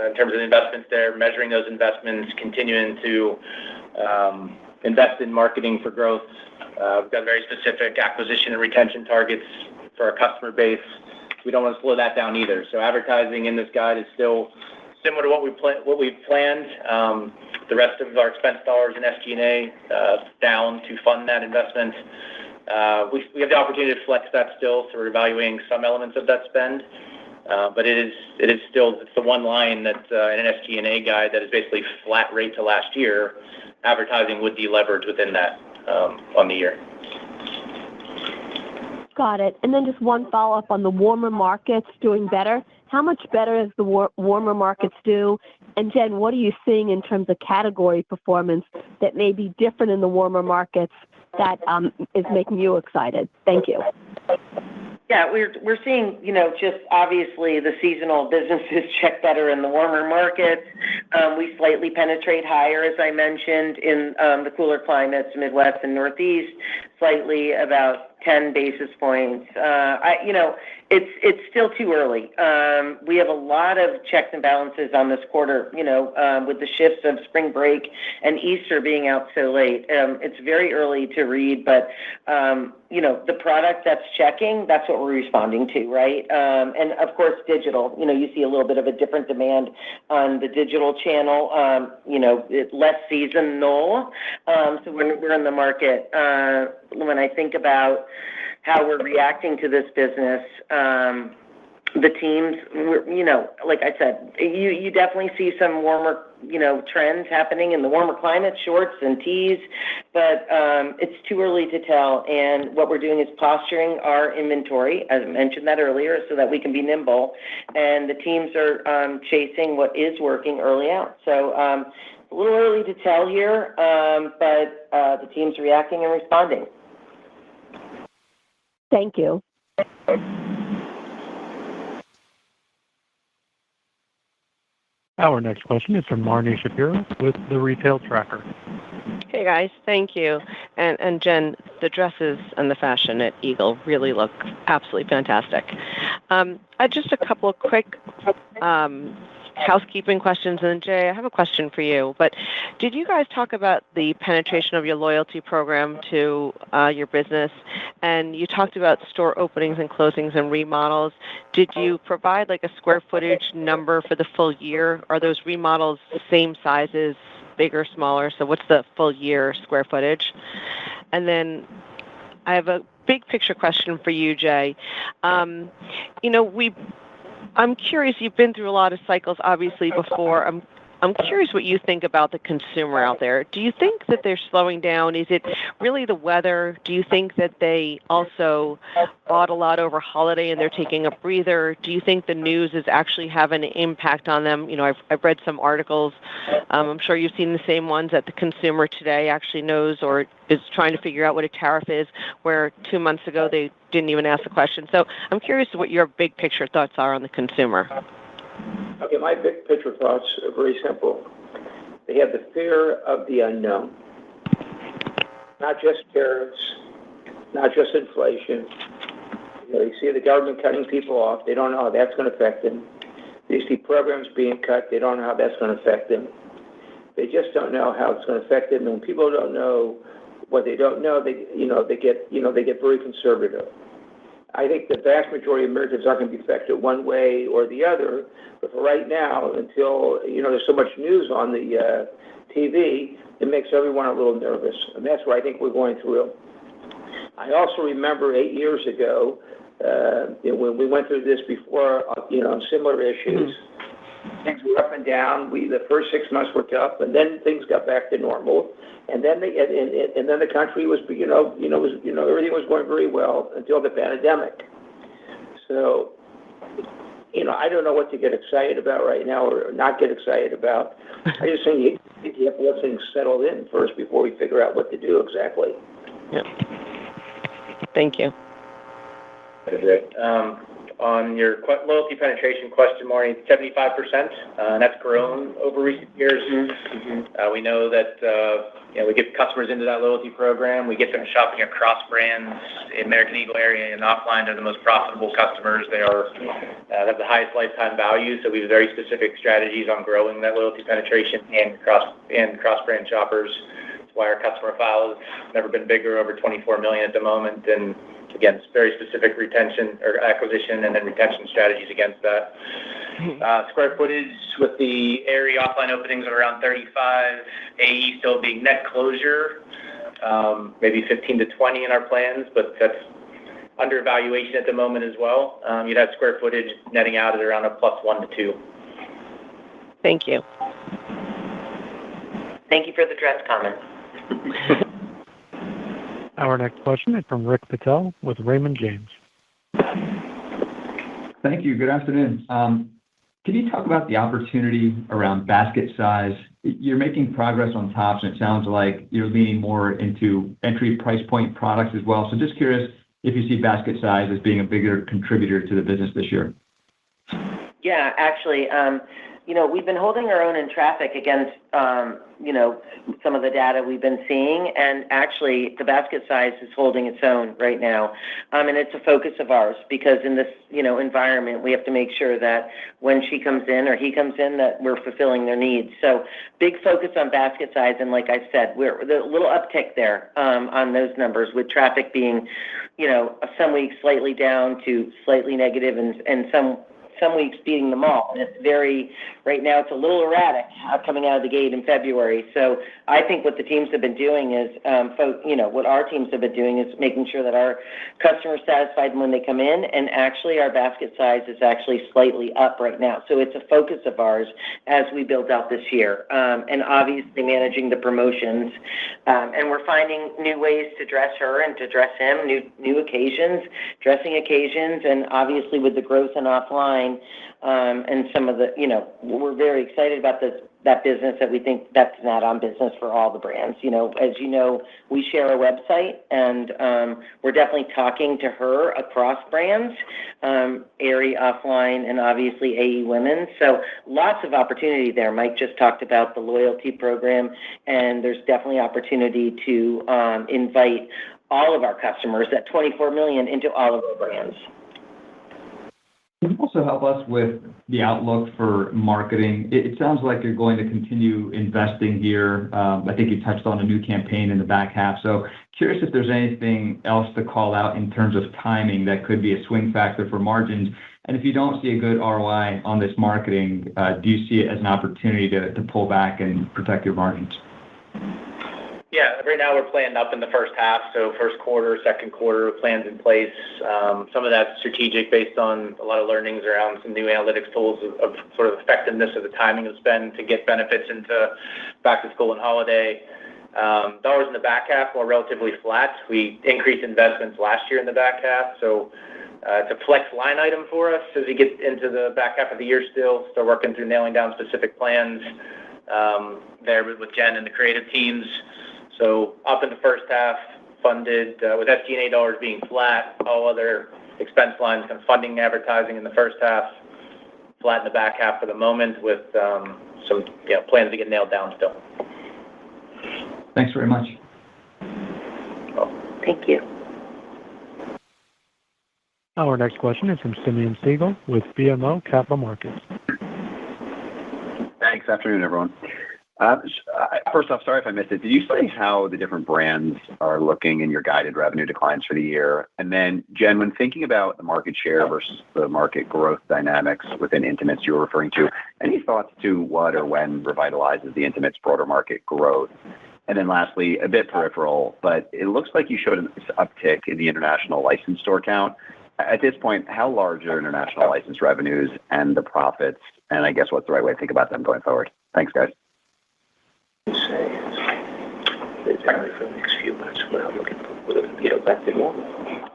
in terms of investments there, measuring those investments, continuing to invest in marketing for growth. We've got very specific acquisition and retention targets for our customer base. We don't want to slow that down either. So advertising in this guide is still similar to what we've planned. The rest of our expense dollars in SG&A down to fund that investment. We have the opportunity to flex that still, so we're evaluating some elements of that spend. But it's the one line that in an SG&A guide that is basically flat rate to last year. Advertising would deleverage within that on the year. Got it. And then just one follow-up on the warmer markets doing better. How much better does the warmer markets do? And Jen, what are you seeing in terms of category performance that may be different in the warmer markets that is making you excited? Thank you. Yeah, we're seeing, just obviously the seasonal businesses check better in the warmer markets. We slightly penetrate higher, as I mentioned, in the cooler climates, Midwest and Northeast, slightly about 10 basis points. It's still too early. We have a lot of checks and balances on this quarter, with the shifts of spring break and Easter being out so late. It's very early to read, but, the product that's checking, that's what we're responding to, right? And of course, digital, you see a little bit of a different demand on the digital channel, less seasonal. So we're in the market. When I think about how we're reacting to this business, the teams, like I said, you definitely see some warmer, trends happening in the warmer climate, shorts and tees, but it's too early to tell. And what we're doing is posturing our inventory, as I mentioned that earlier, so that we can be nimble. And the teams are chasing what is working early out. So a little early to tell here, but the team's reacting and responding. Thank you. Our next question is from Marnie Shapiro with The Retail Tracker. Hey guys, thank you. And Jen, the dresses and the fashion at Eagle really look absolutely fantastic. Just a couple of quick housekeeping questions, and then Jay, I have a question for you. But did you guys talk about the penetration of your loyalty program to your business? And you talked about store openings and closings and remodels. Did you provide like a square footage number for the full year? Are those remodels the same sizes, bigger, smaller? So what's the full year square footage? And then I have a big picture question for you, Jay. I'm curious, you've been through a lot of cycles, obviously, before. I'm curious what you think about the consumer out there. Do you think that they're slowing down? Is it really the weather? Do you think that they also bought a lot over holiday and they're taking a breather? Do you think the news is actually having an impact on them? I've read some articles. I'm sure you've seen the same ones that the consumer today actually knows or is trying to figure out what a tariff is, where 2 months ago they didn't even ask the question. So I'm curious what your big picture thoughts are on the consumer. Okay, my big picture thoughts are very simple. They have the fear of the unknown. Not just tariffs, not just inflation. You see the government cutting people off. They don't know how that's going to affect them. They see programs being cut. They don't know how that's going to affect them. They just don't know how it's going to affect them. And when people don't know what they don't know, they get very conservative. I think the vast majority of Americans aren't going to be affected one way or the other. But for right now, until there's so much news on the TV, it makes everyone a little nervous, and that's what I think we're going through. I also remember 8 years ago when we went through this before, similar issues. Things were up and down. The first 6 months were tough, and then things got back to normal. And then the country was, everything was going very well until the pandemic. So, I don't know what to get excited about right now or not get excited about. I just think you have to let things settle in first before we figure out what to do exactly. Yeah. Thank you. On your loyalty penetration question, Maureen, 75%, and that's grown over recent years. Mm-hmm. We know that we get customers into that loyalty program. We get them shopping across brands in American Eagle area and offline. They're the most profitable customers. They have the highest lifetime value. So we have very specific strategies on growing that loyalty penetration and cross-brand shoppers. That's why our customer file has never been bigger, over 24 million at the moment. And again, it's very specific retention or acquisition and then retention strategies against that. Square footage with the Aerie offline openings of around 35, AE still being net closure, maybe 15 to 20 in our plans, but that's under evaluation at the moment as well. You'd have square footage netting out at around a +1 to 2. Thank you. Thank you for the dress comment. Our next question is from Rick Patel with Raymond James. Thank you. Good afternoon. Can you talk about the opportunity around basket size? You're making progress on tops, and it sounds like you're leaning more into entry price point products as well. So just curious if you see basket size as being a bigger contributor to the business this year. Yeah, actually, we've been holding our own in traffic against, some of the data we've been seeing, and actually the basket size is holding its own right now. And it's a focus of ours because in this, environment, we have to make sure that when she comes in or he comes in, that we're fulfilling their needs. So big focus on basket size, and like I said, we're the little uptick there on those numbers, with traffic being, some weeks slightly down to slightly negative, and some weeks beating them all. And it's right now it's a little erratic coming out of the gate in February. So I think what the teams have been doing is, what our teams have been doing is making sure that our customers are satisfied when they come in, and actually our basket size is actually slightly up right now. So it's a focus of ours as we build out this year, and obviously managing the promotions. And we're finding new ways to dress her and to dress him, new occasions, dressing occasions, and obviously with the growth in offline, and some of the, we're very excited about that business, that we think that's an add-on business for all the brands. As you know, we share a website, and we're definitely talking to her across brands, Aerie offline, and obviously AE Women's. So lots of opportunity there. Mike just talked about the loyalty program, and there's definitely opportunity to invite all of our customers, that 24 million, into all of our brands. Can you also help us with the outlook for marketing? It sounds like you're going to continue investing here. I think you touched on a new campaign in the back half. So curious if there's anything else to call out in terms of timing that could be a swing factor for margins. And if you don't see a good ROI on this marketing, do you see it as an opportunity to pull back and protect your margins? Yeah, right now we're planned up in the first half, so first quarter, second quarter, plans in place. Some of that's strategic based on a lot of learnings around some new analytics tools of sort of effectiveness of the timing of spend to get benefits into back to school and holiday. Dollars in the back half were relatively flat. We increased investments last year in the back half, so it's a flex line item for us as we get into the back half of the year still working through nailing down specific plans there with Jen and the creative teams. So up in the first half, funded with SG&A dollars being flat, all other expense lines kind of funding advertising in the first half, flat in the back half for the moment, with some plans to get nailed down still. Thanks very much. Thank you. Our next question is from Simeon Siegel with BMO Capital Markets. Thanks. Afternoon, everyone. First off, sorry if I missed it. Did you say how the different brands are looking in your guided revenue declines for the year? And then, Jen, when thinking about the market share versus the market growth dynamics within intimates you were referring to, any thoughts to what or when revitalizes the intimates broader market growth? And then lastly, a bit peripheral, but it looks like you showed an uptick in the international license store count. At this point, how large are international license revenues and the profits? And I guess what's the right way to think about them going forward? Thanks, guys.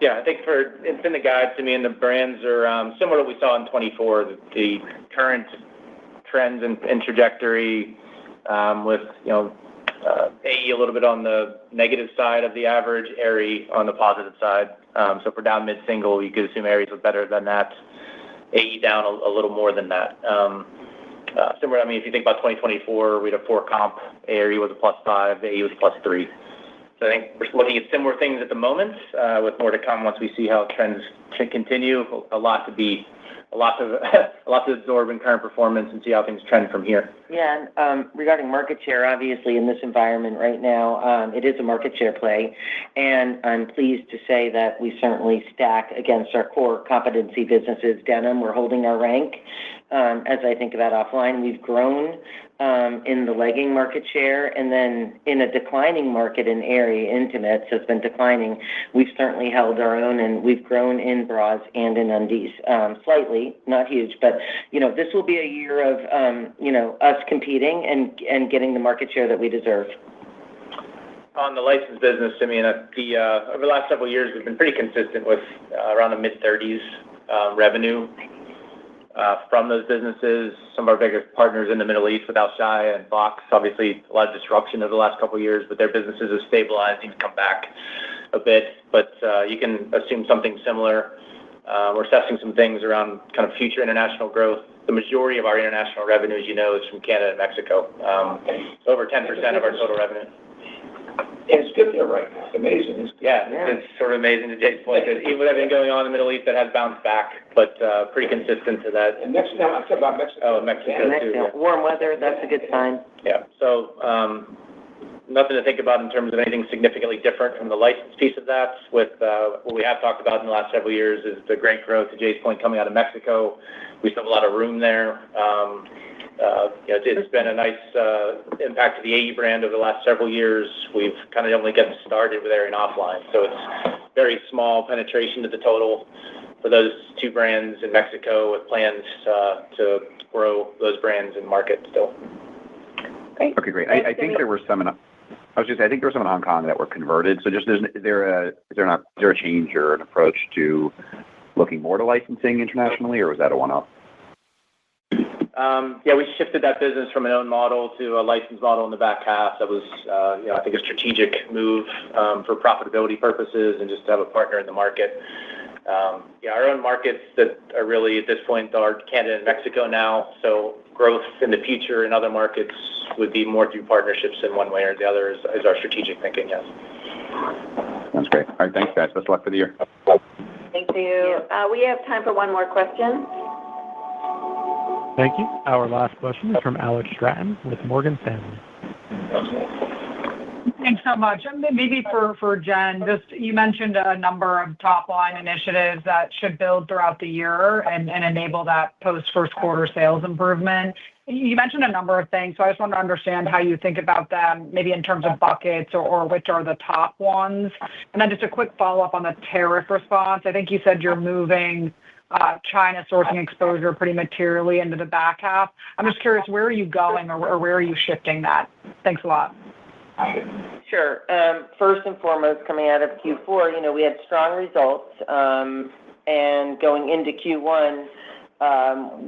Yeah, I think it's in the guide to me, and the brands are similar to what we saw in 24. The current trends and trajectory with AE a little bit on the negative side of the average, Aerie on the positive side. So if we're down mid-single, you could assume Aerie's better than that. AE down a little more than that. Similar, if you think about 2024, we had a 4 comp. Aerie was a +5, AE was +3. So I think we're looking at similar things at the moment, with more to come once we see how trends continue. A lot to absorb in current performance and see how things trend from here. Yeah, and regarding market share, obviously in this environment right now, it is a market share play, and I'm pleased to say that we certainly stack against our core competency businesses. Denim, we're holding our rank. As I think about offline, we've grown in the legging market share, and then in a declining market in Aerie, intimates has been declining. We've certainly held our own, and we've grown in bras and in undies, slightly, not huge, but this will be a year of us competing and getting the market share that we deserve. On the license business, over the last several years, we've been pretty consistent with around the mid-30s revenue from those businesses. Some of our biggest partners in the Middle East with Alshaya and Fox, obviously a lot of disruption over the last couple of years, but their businesses have stabilized, even come back a bit. But you can assume something similar. We're assessing some things around kind of future international growth the majority of our international revenue, as you know, is from Canada and Mexico. Over 10% of our total revenue. It's good there right now. It's amazing. It's sort of amazing to Jay's point that even with everything going on in the Middle East, that has bounced back, but pretty consistent to that. And Mexico, I'm talking about Mexico. Oh, Mexico too. Yeah. Warm weather, that's a good sign. Yeah. So nothing to think about in terms of anything significantly different from the license piece of that. With what we have talked about in the last several years is the great growth, to Jay's point, coming out of Mexico. We still have a lot of room there. It's been a nice impact to the AE brand over the last several years. We've kind of only gotten started with Aerie and Offline, so it's very small penetration to the total for those two brands in Mexico, with plans to grow those brands in market still. Great. Okay, great. I think there were some in Hong Kong that were converted. So just is there a change or an approach to looking more to licensing internationally, or was that a one-off? We shifted that business from an own model to a licensed model in the back half. That was, I think, a strategic move for profitability purposes and just to have a partner in the market. Our own markets that are really at this point are Canada and Mexico now. So growth in the future in other markets would be more through partnerships in one way or the other is our strategic thinking, yes. That's great. All right, thanks, guys. Best of luck for the year. Thank you. We have time for one more question. Thank you. Our last question is from Alex Stratton with Morgan Stanley. Thanks so much. Maybe for Jen, just you mentioned a number of top-line initiatives that should build throughout the year and enable that post-first quarter sales improvement. You mentioned a number of things, so I just want to understand how you think about them, maybe in terms of buckets or which are the top ones. And then just a quick follow-up on the tariff response. I think you said you're moving China sourcing exposure pretty materially into the back half. I'm just curious, where are you going or where are you shifting that? Thanks a lot. Sure. First and foremost, coming out of Q4, we had strong results, and going into Q1,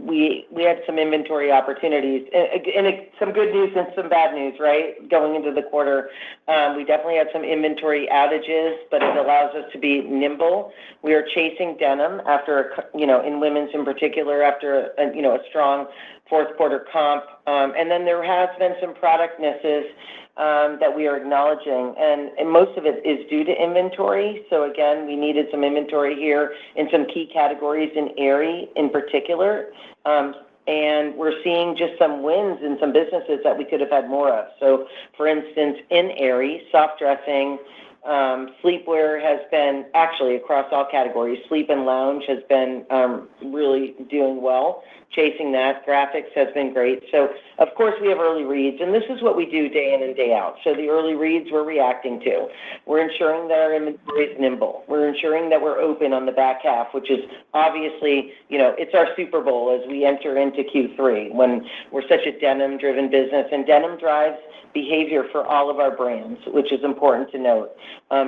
we had some inventory opportunities, and some good news and some bad news, right? Going into the quarter, we definitely had some inventory outages, but it allows us to be nimble. We are chasing denim after, in women's in particular, after a strong fourth quarter comp, and then there has been some product misses that we are acknowledging, and most of it is due to inventory. So again, we needed some inventory here in some key categories in Aerie in particular, and we're seeing just some wins in some businesses that we could have had more of. So for instance, in Aerie, soft dressing, sleepwear has been actually across all categories. Sleep and lounge has been really doing well. Chasing that. Graphics has been great. So, of course, we have early reads, and this is what we do day in and day out. So the early reads we're reacting to. We're ensuring that our inventory is nimble. We're ensuring that we're open on the back half, which is obviously, it's our Super Bowl as we enter into Q3 when we're such a denim-driven business, and denim drives behavior for all of our brands, which is important to note.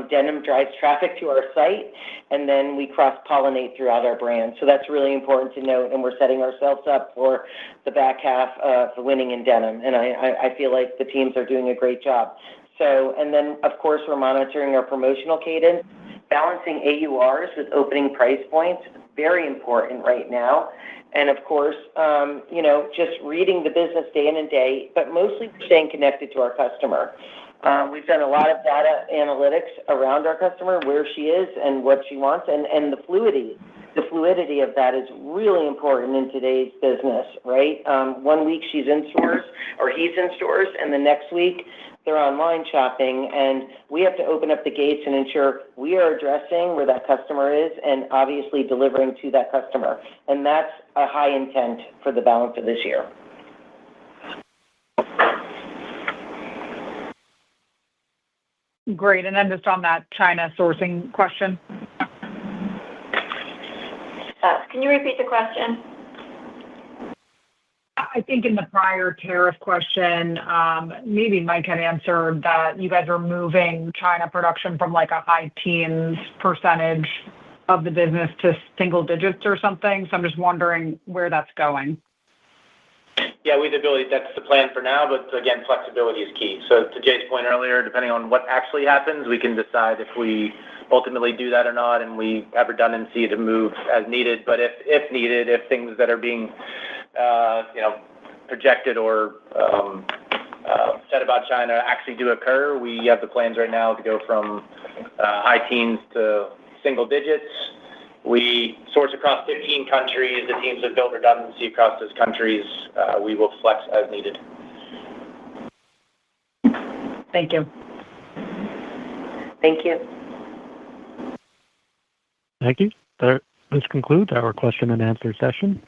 Denim drives traffic to our site, and then we cross-pollinate throughout our brands. So that's really important to note, and we're setting ourselves up for the back half for winning in denim, and I feel like the teams are doing a great job. So, and then, of course, we're monitoring our promotional cadence, balancing AURs with opening price points, very important right now. And of course, just reading the business day in and day, but mostly staying connected to our customer. We've done a lot of data analytics around our customer, where she is and what she wants, and the fluidity of that is really important in today's business, right? 1 week she's in stores or he's in stores, and the next week they're online shopping, and we have to open up the gates and ensure we are addressing where that customer is and obviously delivering to that customer. And that's a high intent for the balance of this year. Great. And then just on that China sourcing question. Can you repeat the question? I think in the prior tariff question, maybe Mike had answered that you guys are moving China production from like a high teens percentage of the business to single digits or something. So I'm just wondering where that's going. Yeah, we have the ability, that's the plan for now, but again, flexibility is key. So to Jay's point earlier, depending on what actually happens, we can decide if we ultimately do that or not, and we have redundancy to move as needed. But if needed, if things that are being projected or said about China actually do occur. We have the plans right now to go from high teens to single digits. We source across 15 countries. The teams have built redundancy across those countries. We will flex as needed. Thank you. Thank you. Thank you. This concludes our question and answer session.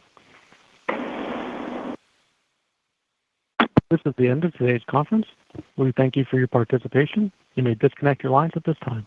This is the end of today's conference. We thank you for your participation. You may disconnect your lines at this time.